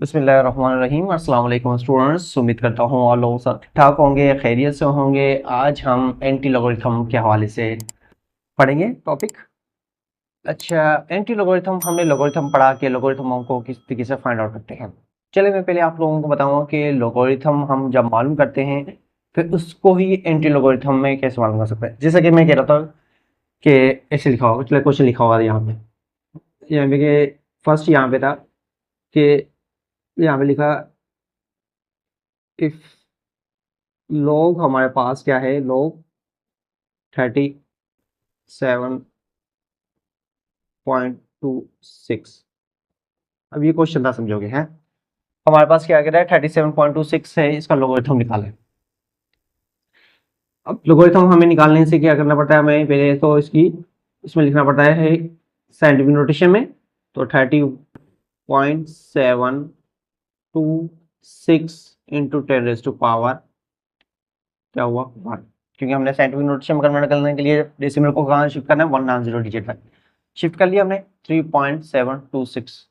बिस्मिल्लाहिर्रहमानिर्रहीम। अस्सलाम वालेकुम स्टूडेंट्स। उम्मीद करता हूँ और लोग सब ठीक ठाक होंगे, खैरियत से होंगे। आज हम एंटी लॉगरिथम के हवाले से पढ़ेंगे टॉपिक। अच्छा, एंटी लॉगरिथम हमने लॉगरिथम पढ़ा के लॉगरिथम को किस तरीके से फाइंड आउट करते हैं। चलिए मैं पहले आप लोगों को बताऊंगा कि लॉगरिथम हम जब मालूम करते हैं फिर उसको ही एंटी लॉगरिथम में कैसे मालूम कर सकते हैं। जैसा कि मैं कह रहा था कि ऐसे लिखा होगा, चलिए क्वेश्चन लिखा होगा यहाँ पे कि फर्स्ट यहाँ पे था कि यहाँ पे लिखा इफ लॉग हमारे पास क्या है, लॉग 37.26। अब ये क्वेश्चन था, समझोगे हैं। हमारे पास क्या कह रहा है, 37.26 है, इसका लोगरिथम निकालें। अब लोगरिथम हमें निकालने से क्या करना पड़ता है, हमें पहले तो इसमें लिखना पड़ता है साइंटिफिक नोटेशन में। तो 30.726 इंटू 10⁻⁴ क्या हुआ 1, क्योंकि हमने साइंटिफिक नोटेशन में कन्वर्ट करने के लिए डेसिमल को कहाँ शिफ्ट करना है, 190 डिजिट तक शिफ्ट कर लिया हमने। 3.726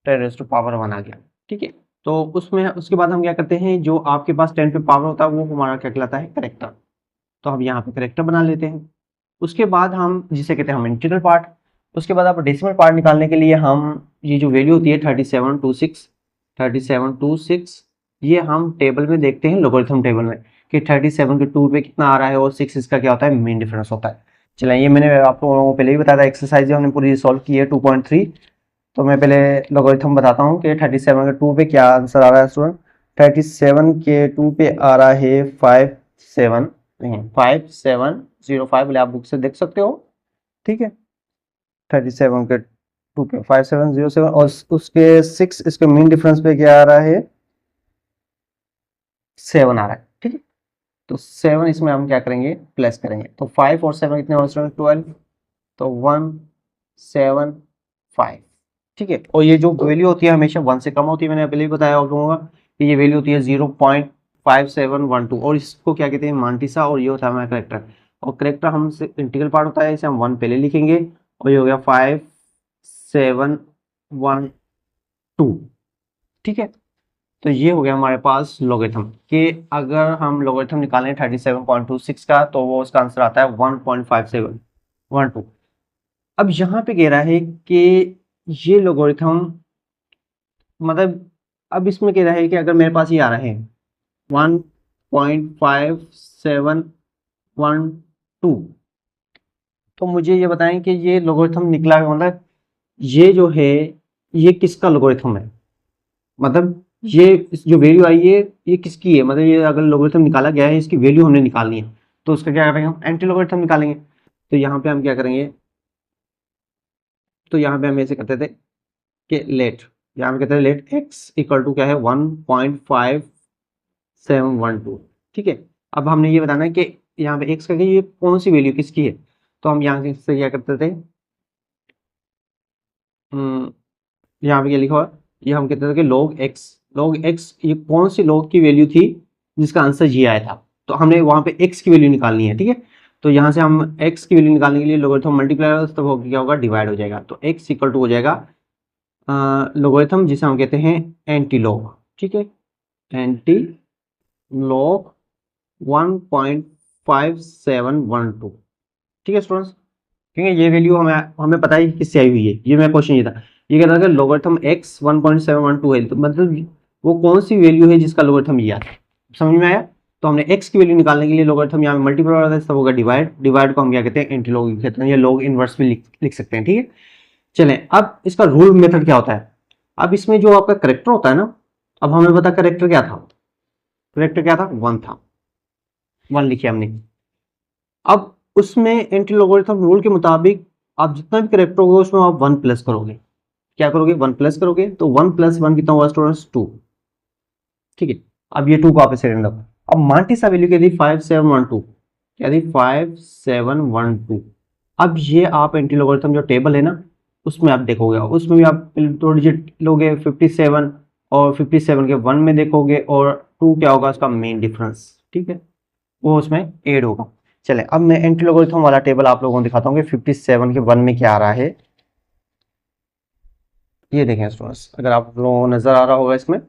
10⁻⁴ आ गया। ठीक है, तो उसमें उसके बाद हम क्या करते हैं, जो आपके पास 10 पे पावर होता है वो हमारा क्या कहलाता है, करेक्टर। तो हम यहाँ पे करेक्टर बना लेते हैं। उसके बाद हम जिसे कहते हैं हम इंटीग्रल पार्ट। उसके बाद आप डेसिमल पार्ट निकालने के लिए हम ये जो वैल्यू होती है 3726 ये हम टेबल में देखते हैं, लोगरिथम टेबल में कि 37 के 2 पे कितना आ रहा है और 6 इसका क्या होता है, मेन डिफरेंस होता है। चलिए ये मैंने आप लोगों को पहले ही बताया था, एक्सरसाइज हमने पूरी सॉल्व की है 2.3। तो मैं पहले लोगरिथम बताता हूँ कि 37 के 2 पे क्या आंसर आ रहा है स्टूडेंट। 37 के 2 पे आ रहा है 5705, बोले आप बुक से देख सकते हो। ठीक है, 37 के 2 पे 5707 और उसके 6 इसके मेन डिफरेंस पे क्या आ रहा है, 7 आ रहा है। ठीक है, तो 7 इसमें हम क्या करेंगे, प्लस करेंगे। तो 5 और 7 कितने हो रहे हैं, 12। तो 175। ठीक है, और ये जो वैल्यू होती है हमेशा 1 से कम होती है। मैंने पहले भी बताया आप लोगों का कि ये वैल्यू होती है 0.5712 और इसको क्या कहते हैं, मांटिसा, और ये होता है हमारा करेक्टर। और करेक्टर हमसे इंटीग्रल पार्ट होता है, इसे हम 1 पहले लिखेंगे और ये हो गया 5712। ठीक है, तो ये हो गया हमारे पास लोगरिथम कि अगर हम लोगरिथम निकालें 37.26 का तो वो उसका आंसर आता है 1.5712। अब यहाँ पे कह रहा है कि ये लोगरिथम मतलब, अब इसमें कह रहा है कि अगर मेरे पास ये आ रहा है 1.5712, तो मुझे ये बताएं कि ये लोगरिथम निकला है, मतलब ये जो है ये किसका लोगरिथम है। मतलब ये जो वैल्यू आई है ये किसकी है, मतलब ये अगर लोगरिथम निकाला गया है, इसकी वैल्यू हमने निकालनी है, तो उसका क्या करेंगे, हम एंटी लोगरिथम निकालेंगे। तो यहाँ पे हम क्या करेंगे, तो यहाँ पे हम ऐसे करते थे कि लेट, यहाँ पे कहते हैं लेट एक्स इक्वल टू क्या है 1.5712। ठीक है, अब हमने ये बताना है कि यहाँ पे एक्स का ये कौन सी वैल्यू किसकी है। तो हम यहाँ से क्या करते थे, यहाँ पे क्या लिखा हुआ, ये हम कहते थे कि log x ये कौन सी log की वैल्यू थी जिसका आंसर ये आया था। तो हमने वहां पे x की वैल्यू निकालनी है। ठीक है, तो यहाँ से हम x की वैल्यू निकालने के लिए लोगरिथम मल्टीप्लाई तब हो क्या होगा, डिवाइड हो जाएगा। तो x इक्वल टू हो जाएगा लोगरिथम जिसे हम कहते हैं एंटी लॉग। ठीक है, एंटी लॉग 1.5712। ठीक है स्टूडेंट्स, क्योंकि ये वैल्यू हमें हमें पता है किससे आई हुई है। ये मेरा क्वेश्चन ये था, ये कह रहा था लोगरिथम x 1.712 है, तो मतलब वो कौन सी वैल्यू है जिसका लोगरिथम ये आता है। समझ में आया। तो हमने x की वैल्यू निकालने के लिए लोगरिथम यहाँ मल्टीप्लाई हो रहा था, तब होगा डिवाइड। डिवाइड को हम क्या कहते हैं, एंटी लॉग कहते हैं, या लॉग इनवर्स में लिख सकते हैं। ठीक है, चलें अब इसका रूल मेथड क्या होता है। अब इसमें जो आपका करेक्टर होता है ना, अब हमें पता करेक्टर क्या था, करेक्टर क्या था, 1 था, 1 लिखे हमने। अब उसमें एंटी लोगरिथम रूल के मुताबिक आप जितना भी करेक्टर होगा उसमें आप 1 प्लस करोगे। क्या करोगे, 1 प्लस करोगे। तो 1 + 1 कितना हुआ स्टूडेंट्स, 2। ठीक है, अब ये 2 को आप ऐसे रखो। अब मांटिसा वैल्यू क्या थी, 5712, क्या थी 5712। अब ये आप एंटी लोगरिथम जो टेबल है ना उसमें आप देखोगे, उसमें भी आप 2 डिजिट लोगे 57 और 57 के 1 में देखोगे और 2 क्या होगा उसका मेन डिफरेंस। ठीक है, वो उसमें ऐड होगा। चले अब मैं एंटी लोगरिथम वाला टेबल आप लोगों को दिखाता हूँ कि 57 के 1 में क्या आ रहा है। ये देखें स्टूडेंट्स, अगर आप लोगों को नज़र आ रहा होगा इसमें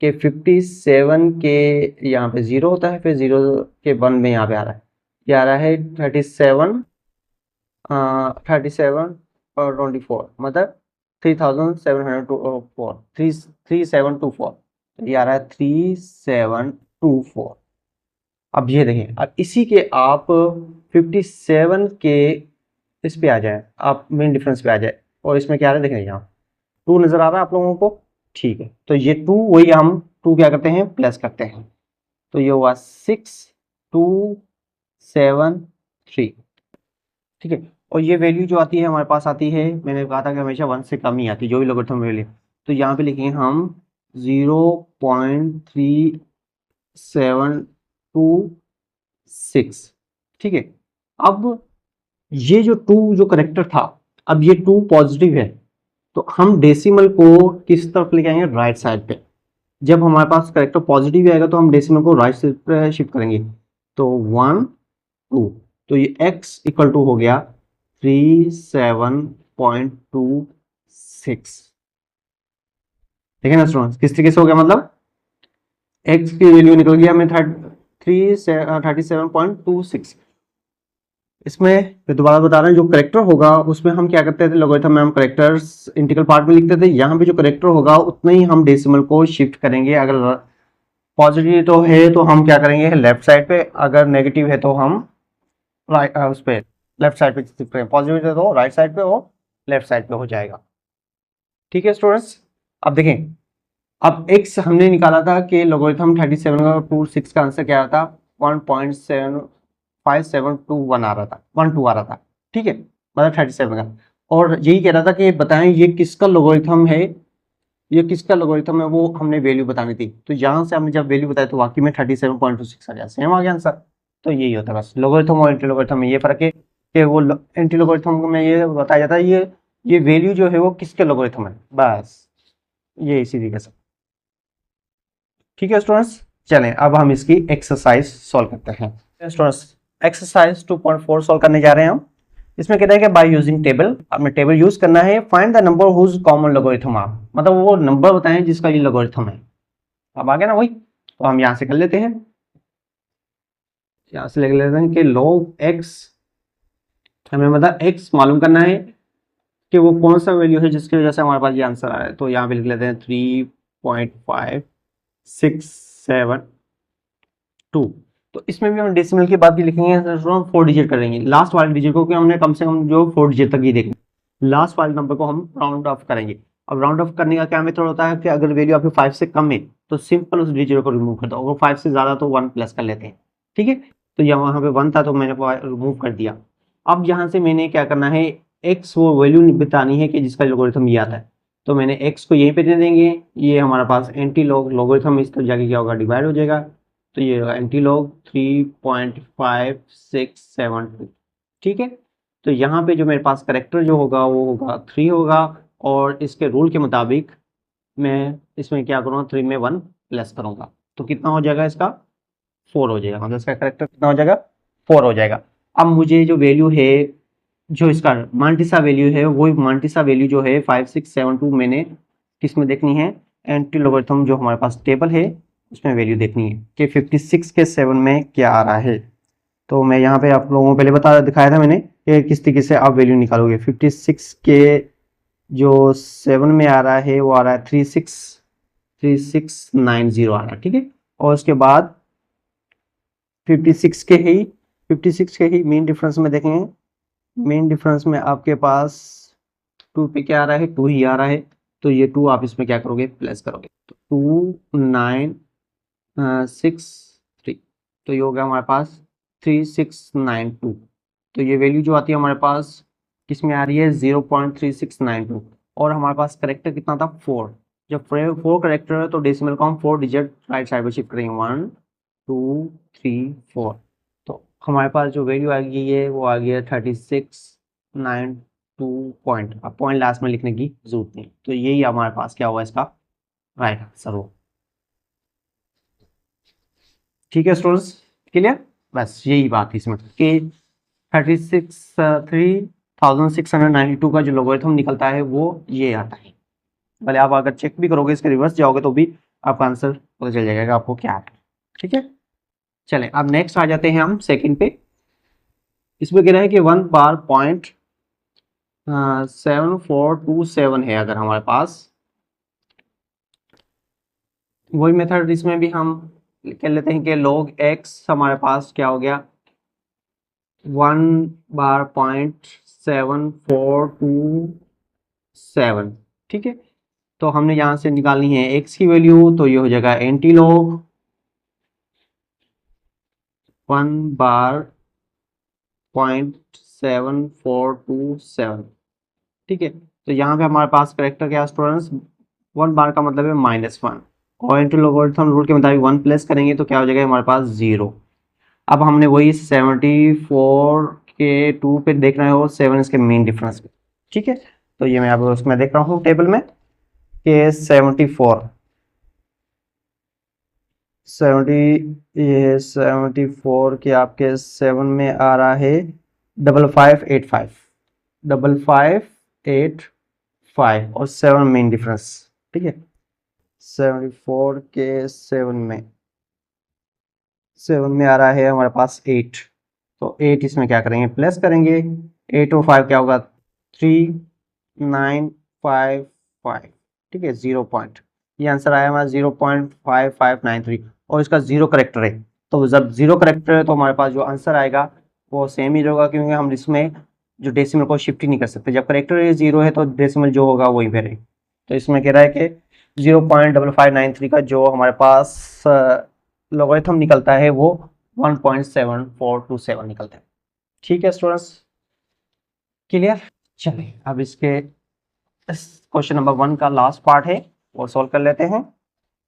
कि 57 के यहाँ पे 0 होता है, फिर 0 के 1 में यहाँ पे आ रहा है, ये आ रहा है 37 और 24, मतलब 3724 3724, ये आ रहा है 3724। अब ये देखें, अब इसी के आप 57 के इस पे आ जाए, आप मेन डिफरेंस पे आ जाए, और इसमें क्या आ रहा है देखें, यहाँ 2 नजर आ रहा है आप लोगों को, ठीक है। तो ये 2 वही हम 2 क्या करते हैं, प्लस करते हैं, तो ये हुआ 6273, ठीक है। और ये वैल्यू जो आती है हमारे पास आती है, मैंने कहा था कि हमेशा 1 से कम ही आती है जो भी लोगरिथम वैल्यू, तो यहाँ पे लिखेंगे हम 0.3726, ठीक है। अब ये जो 2 जो करेक्टर था, अब ये 2 पॉजिटिव है, तो हम डेसिमल को किस तरफ लेके आएंगे, राइट साइड पे। जब हमारे पास करेक्टर पॉजिटिव आएगा तो हम डेसिमल को राइट साइड पे शिफ्ट करेंगे, तो 1 2, तो ये x इक्वल टू हो गया 37.26, ठीक है ना स्टूडेंट्स। किस तरीके से हो गया, मतलब x की वैल्यू निकल गया हमें 37.26। इसमें मैं दोबारा बता रहा हूँ, जो करेक्टर होगा उसमें हम क्या करते थे, लोगरिथम में हम करेक्टर्स इंटीग्रल पार्ट में लिखते थे, यहाँ पे जो करेक्टर होगा उतना ही हम डेसिमल को शिफ्ट करेंगे। अगर पॉजिटिव तो है तो हम क्या करेंगे, लेफ्ट साइड पे, अगर नेगेटिव है तो हम राइट उस पे लेफ्ट साइड पे शिफ्ट करेंगे। पॉजिटिव है तो राइट साइड पे और लेफ्ट साइड पे हो जाएगा, ठीक है स्टूडेंट्स। अब देखें, अब x हमने निकाला था कि लोगरिथम 37.26 का आंसर क्या आता, 1.75721 आ रहा था, 12 आ रहा था, ठीक है, मतलब 37 का। और यही कह रहा था कि बताएं ये किसका लोगरिथम है, ये किसका लोगरिथम है, वो हमने वैल्यू बतानी थी। तो यहाँ से हमने जब वैल्यू बताई तो वाकई में 37.26 आ गया, सेम आ गया आंसर। तो यही होता है बस, लोगरिथम और एंटी लोगरिथम में ये फर्क है कि वो एंटी लोगरिथम में ये बताया जाता है ये वैल्यू जो है वो किसके लोगरिथम है, बस ये इसी तरीके से, ठीक है स्टूडेंट्स। चलें अब हम इसकी एक्सरसाइज सॉल्व करते हैं स्टूडेंट्स। एक्सरसाइज 2.4 सॉल्व करने जा रहे हैं हम। इसमें कहता है कि बाय यूजिंग टेबल, आपने टेबल यूज करना है, find the number whose common logarithm आप, मतलब वो नंबर बताएं जिसका ये लोगरिथम है। अब आ गया ना वही, तो हम यहाँ से कर लेते हैं, यहाँ से लिख लेते हैं कि log x, हमें मतलब x मालूम करना है कि वो कौन सा वैल्यू है जिसकी वजह से हमारे पास ये आंसर आ रहा है। तो यहाँ पे लिख लेते हैं 3.5672। तो इसमें भी हम डेसिमल के बाद भी लिखेंगे, हम 4 डिजिट करेंगे लास्ट वाले डिजिट को, कि हमने कम से कम जो 4 डिजिट तक ही देखना, लास्ट वाले नंबर को हम राउंड ऑफ करेंगे। अब राउंड ऑफ करने का क्या मेथड होता है कि अगर वैल्यू आपकी 5 से कम है तो सिंपल उस डिजिट को रिमूव कर दो, अगर 5 से ज्यादा तो 1 प्लस कर लेते हैं, ठीक है। तो यहाँ पे 1 था तो मैंने रिमूव कर दिया। अब यहाँ से मैंने क्या करना है, x वो वैल्यू बतानी है कि जिसका लोगरिथम ये आता है, तो मैंने x को यहीं पे दे देंगे, ये हमारे पास एंटी लोगरिथम इस तरफ जाके क्या होगा, डिवाइड हो जाएगा, तो ये एंटी लॉग 3.5672, ठीक है। तो यहाँ पे जो मेरे पास करेक्टर जो होगा वो होगा 3 होगा, और इसके रूल के मुताबिक मैं इसमें क्या करूँगा, 3 में 1 प्लस करूँगा, तो कितना हो जाएगा इसका, 4 हो जाएगा, मतलब इसका करेक्टर कितना हो जाएगा, 4 हो जाएगा। अब मुझे जो वैल्यू है, जो इसका मांटिसा वैल्यू है, वो मांटिसा वैल्यू जो है 5672 मैंने किस में देखनी है, एंटी लोगरिथम जो हमारे पास टेबल है उसमें वैल्यू देखनी है कि 56 के 7 में क्या आ रहा है। तो मैं यहाँ पे आप लोगों को पहले दिखाया था मैंने कि किस तरीके से आप वैल्यू निकालोगे। 56 के जो 7 में आ रहा है वो आ रहा है 3690 आ रहा है, ठीक है। और उसके बाद 56 के ही मेन डिफरेंस में देखेंगे, मेन डिफरेंस में आपके पास 2 पे क्या आ रहा है, 2 ही आ रहा है, तो ये 2 आप इसमें क्या करोगे, प्लस करोगे, तो 2963, तो ये हो गया हमारे पास 3692। तो ये वैल्यू जो आती है हमारे पास किस में आ रही है, 0.3692, और हमारे पास करेक्टर कितना था, 4। जब 4 करेक्टर है तो डेसिमल को हम 4 डिजिट राइट साइड पे शिफ्ट करेंगे, 1 2 3 4, तो हमारे पास जो वैल्यू आ गई है वो आ गई है 3692 पॉइंट। अब पॉइंट लास्ट में लिखने की जरूरत नहीं, तो यही हमारे पास क्या हुआ इसका राइट आंसर हो, ठीक है स्टूडेंट्स, क्लियर। बस यही बात है इसमें कि 3692 का जो लोगरिथम निकलता है वो ये आता है, भले आप अगर चेक भी करोगे इसके रिवर्स जाओगे तो भी आपका आंसर पता चल जाएगा आपको क्या है। ठीक है, चलें अब नेक्स्ट आ जाते हैं हम सेकंड पे। इसमें कह रहा है कि 1 बार पॉइंट 7427 है अगर हमारे पास, वही मेथड इसमें भी हम कह लेते हैं कि log x हमारे पास क्या हो गया 1 बार पॉइंट 7427। ठीक है, तो हमने यहाँ से निकालनी है x की वैल्यू, तो ये हो जाएगा एंटी लॉग 1 बार पॉइंट 7427। ठीक है, तो यहाँ पे हमारे पास करेक्टर क्या स्टूडेंट्स 1 बार का मतलब है -1 और इंटू लोगरिथम रूल के मुताबिक 1 प्लस करेंगे तो क्या हो जाएगा हमारे पास 0। अब हमने वही 74 के 2 पे देखना है और 7 इसके मेन डिफरेंस पे। ठीक है, तो ये मैं अब उसमें देख रहा हूँ टेबल में कि 74 के आपके 7 में आ रहा है 5585 और 7 मेन डिफरेंस। ठीक है, 74 के 7 में आ रहा है हमारे पास 8, तो 8 इसमें क्या करेंगे प्लस करेंगे, 8 और 5 क्या होगा 3955। ठीक है, 0 पॉइंट, ये आंसर आया हमारा 0.5593 और इसका 0 करेक्टर है। तो जब 0 करेक्टर है तो हमारे पास जो आंसर आएगा वो सेम ही होगा, क्योंकि हम इसमें जो डेसिमल को शिफ्ट ही नहीं कर सकते। जब करेक्टर 0 है तो डेसिमल जो होगा वही पे रहेगा। तो इसमें कह रहा है कि 0.5593 का जो हमारे पास लॉगरिथम निकलता है वो 1.7427 निकलता है। ठीक है स्टूडेंट्स, क्लियर। चलिए अब इसके क्वेश्चन नंबर 1 का लास्ट पार्ट है वो सॉल्व कर लेते हैं।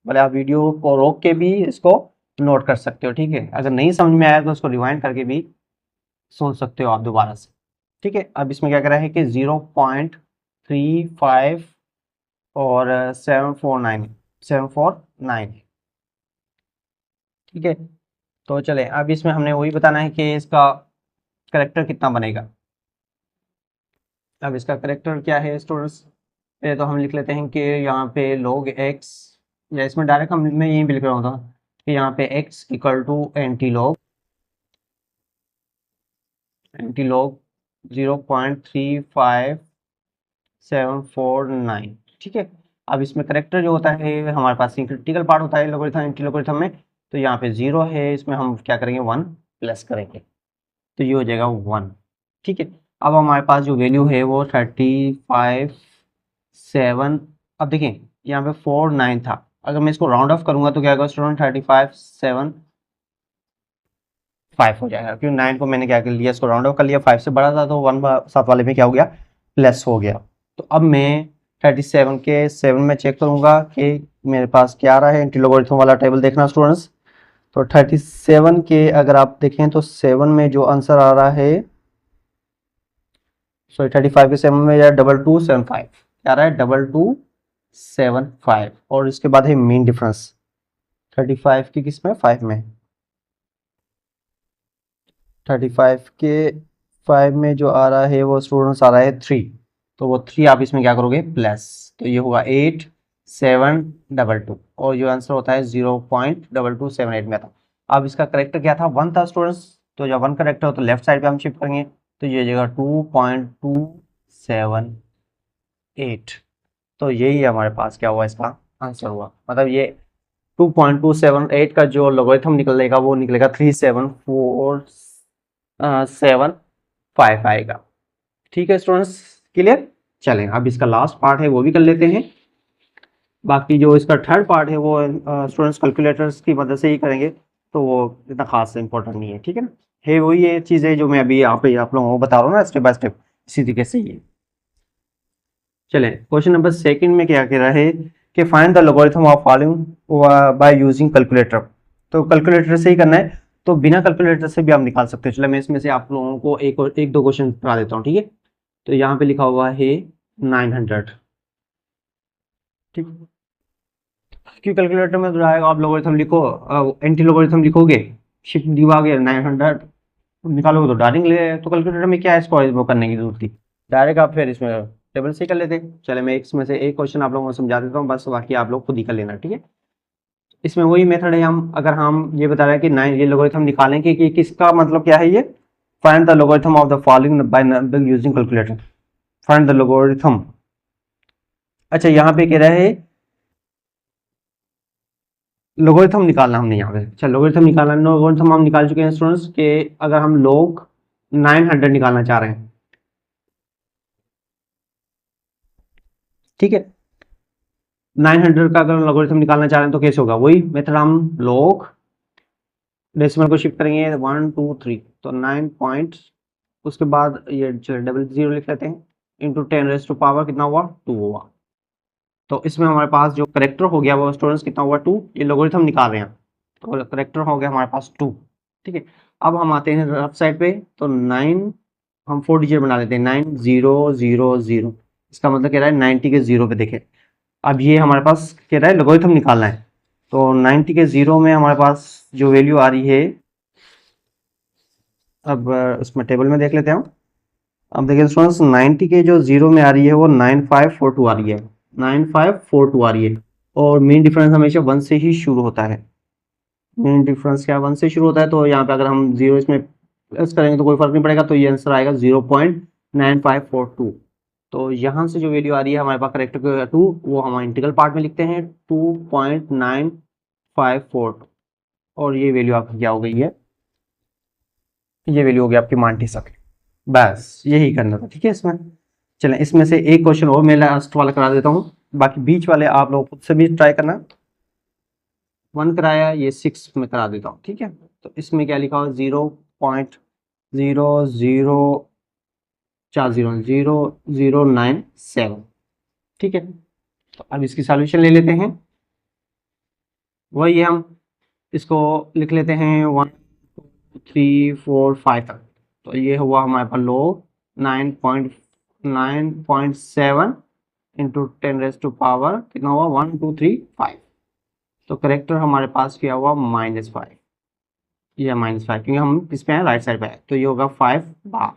भले आप वीडियो को रोक के भी इसको नोट कर सकते हो। ठीक है, अगर नहीं समझ में आया तो उसको रिवाइंड करके भी सोच सकते हो आप दोबारा से। ठीक है, अब इसमें क्या कर रहा है कि 0.35 और 749 है। ठीक है, तो चले अब इसमें हमने वही बताना है कि इसका करेक्टर कितना बनेगा। अब इसका करेक्टर क्या है स्टूडेंट्स, पहले तो हम लिख लेते हैं कि यहाँ पे log x, या इसमें डायरेक्ट मैं यहीं पे लिख रहा होता कि यहाँ पे x equal to anti log 0.35749। ठीक है, अब इसमें करेक्टर जो होता है हमारे पास क्रिटिकल पार्ट होता है लोगरिथम एंटी लोगरिथम में, तो यहाँ पे 0 है, इसमें हम क्या करेंगे 1 प्लस करेंगे तो ये हो जाएगा 1। ठीक है, अब हमारे पास जो वैल्यू है वो 357। अब देखिए यहाँ पे 49 था, अगर मैं इसको राउंड ऑफ करूंगा तो क्या होगा स्टूडेंट 3575 हो जाएगा, क्योंकि 9 को मैंने क्या कर लिया इसको राउंड ऑफ कर लिया, 5 से बड़ा था तो 1 साथ वाले में क्या हो गया प्लस हो गया। तो अब मैं 37 के 7 में चेक करूंगा कि मेरे पास क्या आ रहा है। एंटी लोगरिथम वाला टेबल देखना स्टूडेंट्स, तो 37 के अगर आप देखें तो 7 में जो आंसर आ रहा है, सॉरी 35 के 7 में 2275 क्या आ रहा है 2275, और इसके बाद है मेन डिफरेंस 35 की किस में 5 में, 35 के 5 में जो आ रहा है वो स्टूडेंट्स आ रहा है 3, तो वो 3 आप इसमें क्या करोगे प्लस, तो ये होगा 8722 और जो आंसर होता है 0.2278 में था। अब इसका करेक्टर क्या था 1 था स्टूडेंट्स, तो जब 1 करेक्टर हो तो लेफ्ट साइड पे हम शिफ्ट करेंगे तो ये जगह 2.278, तो यही हमारे पास क्या हुआ इसका आंसर हुआ। मतलब ये 2.278 का जो लॉगरिथम निकलेगा वो निकलेगा 37475 आएगा। ठीक है स्टूडेंट्स, क्लियर। चलें अब इसका लास्ट पार्ट है वो भी कर लेते हैं। बाकी जो इसका थर्ड पार्ट है वो स्टूडेंट्स कैलकुलेटर्स की मदद से ही करेंगे, तो वो इतना खास इंपॉर्टेंट नहीं है। ठीक है ना, है वही ये चीज़ है जो मैं अभी आप लोगों को बता रहा हूँ ना स्टेप बाय स्टेप, इसी तरीके से ही है। चलें क्वेश्चन नंबर सेकंड में क्या कह रहा है कि find the logarithm of following by using calculator. तो कैलकुलेटर से ही करना है, तो बिना कैलकुलेटर से भी आप निकाल सकते हो। चलो मैं इसमें से आप लोगों को एक दो क्वेश्चन बता देता हूँ। ठीक है, तो यहाँ पे लिखा हुआ है 900। ठीक, क्यों कैलकुलेटर में तो आएगा आप लॉगरिथम लिखो, एंटी लॉगरिथम लिखोगे, शिफ्ट दिमागे 900 निकालोगे तो डायरेक्ट ले, तो कैलकुलेटर में क्या है इसको वो करने की जरूरत थी, डायरेक्ट आप फिर इसमें टेबल से कर लेते हैं। चले मैं इसमें से एक क्वेश्चन आप लोगों को समझा देता हूँ, बस बाकी आप लोग खुद ही कर लेना, ठीक है। इसमें वही मेथड है, हम अगर हम ये बता रहे हैं कि 9 ये लोगरिथम निकालें कि किसका मतलब क्या है, ये find the logarithm of the following by using calculator, find the logarithm. अच्छा यहाँ पे कह रहा है लोगरिथम निकालना हमने यहाँ पे। अच्छा लोगरिथम निकालना, लोगरिथम हम निकाल चुके हैं स्टूडेंट्स के अगर हम लोग 900 निकालना चाह रहे हैं, ठीक है, 900 का अगर लोगरिथम निकालना चाह रहे हैं तो कैसे होगा, वही मेथड, हम लोग डेसिमल को शिफ्ट करेंगे 1 2 3 तो 9 पॉइंट, उसके बाद ये डबल जीरो लिख लेते हैं, इंटू 10 कितना हुआ 2 हुआ। तो इसमें हमारे पास जो करेक्टर हो गया वो स्टूडेंट्स कितना हुआ 2, ये लोगरिथम निकाल रहे हैं तो करेक्टर हो गया हमारे पास 2, ठीक है। अब हम आते हैं लेफ्ट साइड पे, तो 9 हम 4 डिजिट बना लेते हैं, 9 0 0 0, इसका मतलब कह रहा है 90 के जीरो पे देखें। अब ये हमारे पास कह रहा है लोगरिथम निकालना है, तो 90 के जीरो में हमारे पास जो वैल्यू आ रही है, अब उसमें टेबल में देख लेते हैं हम। अब देखिए स्टूडेंट्स 90 के जो जीरो में आ रही है वो 9542 आ रही है, 9542 आ रही है, और मेन डिफरेंस हमेशा 1 से ही शुरू होता है। मेन डिफरेंस क्या 1 से शुरू होता है, तो यहाँ पे अगर हम जीरो इसमें प्लस करेंगे तो कोई फर्क नहीं पड़ेगा, तो ये आंसर आएगा 0.9542। तो यहाँ से जो वैल्यू आ रही है हमारे पास करेक्टर 2, वो हम इंटीग्रल पार्ट में लिखते हैं 2.954, और ये वैल्यू आपकी क्या हो गई है, ये वैल्यू हो गई आपकी मान सके। बस यही करना था, ठीक है। इसमें चलें इसमें से एक क्वेश्चन और मैं लास्ट वाला करा देता हूँ, बाकी बीच वाले आप लोग खुद से भी ट्राई करना। 1 कराया, ये 6 में करा देता हूँ, ठीक है। तो इसमें क्या लिखा हुआ 0.0040097, ठीक है। तो अब इसकी सॉल्यूशन ले लेते हैं, वही हम इसको लिख लेते हैं 1 2 3 4 5 तक। तो ये हुआ हमारे पास लो 9.7 इंटू 10 कितना हुआ 1 2 3 5। तो करेक्टर हमारे पास क्या हुआ -5, ये -5 क्योंकि हम किस पे हैं राइट साइड पे है, तो ये होगा 5 बार।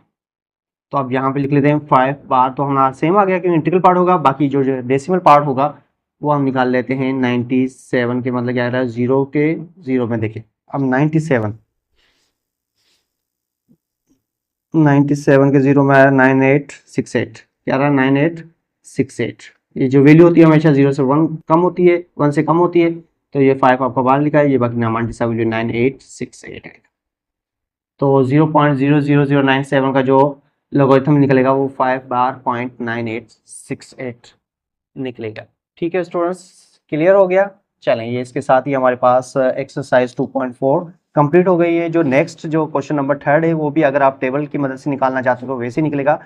तो अब यहाँ पे लिख लेते हैं 5 बार, तो हमारा सेम आ गया क्योंकि इंटीग्रल पार्ट होगा, बाकी जो डेसिमल पार्ट होगा वो हम निकाल लेते हैं 97 के, मतलब क्या आ रहा है 0 के 0 में देखें। अब 97 के 0 में आया 9868, क्या रहा 9868। ये जो वैल्यू होती है हमेशा 0 से 1 कम होती है, 1 से कम होती है, तो ये 5 आपका बाहर लिखा है, ये बाकी नाम सा वैल्यू 9868 है। तो 0.00097 का जो लोगरिथम निकलेगा वो 5 बार 0.9868 निकलेगा, ठीक है स्टूडेंट्स, क्लियर हो गया। चलें ये इसके साथ ही हमारे पास एक्सरसाइज 2.4 कंप्लीट हो गई है। जो नेक्स्ट जो क्वेश्चन नंबर 3 है वो भी अगर आप टेबल की मदद से निकालना चाहते हो तो वैसे निकलेगा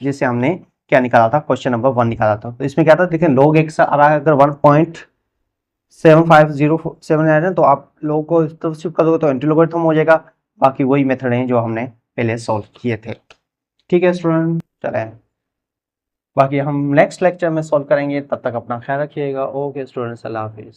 जिससे हमने क्या निकाला था, क्वेश्चन नंबर 1 निकाला था। तो इसमें क्या था देखें, log x आ रहा है अगर 1.7507 आ रहा है तो आप लोगों को इस तरफ शिफ्ट कर दोगे तो एंटी लोगरिथम हो जाएगा। बाकी वही मेथड हैं जो हमने पहले सॉल्व किए थे, ठीक है स्टूडेंट। चलें बाकी हम नेक्स्ट लेक्चर में सॉल्व करेंगे, तब तक अपना ख्याल रखिएगा। ओके स्टूडेंट्स, अल्लाह हाफिज़।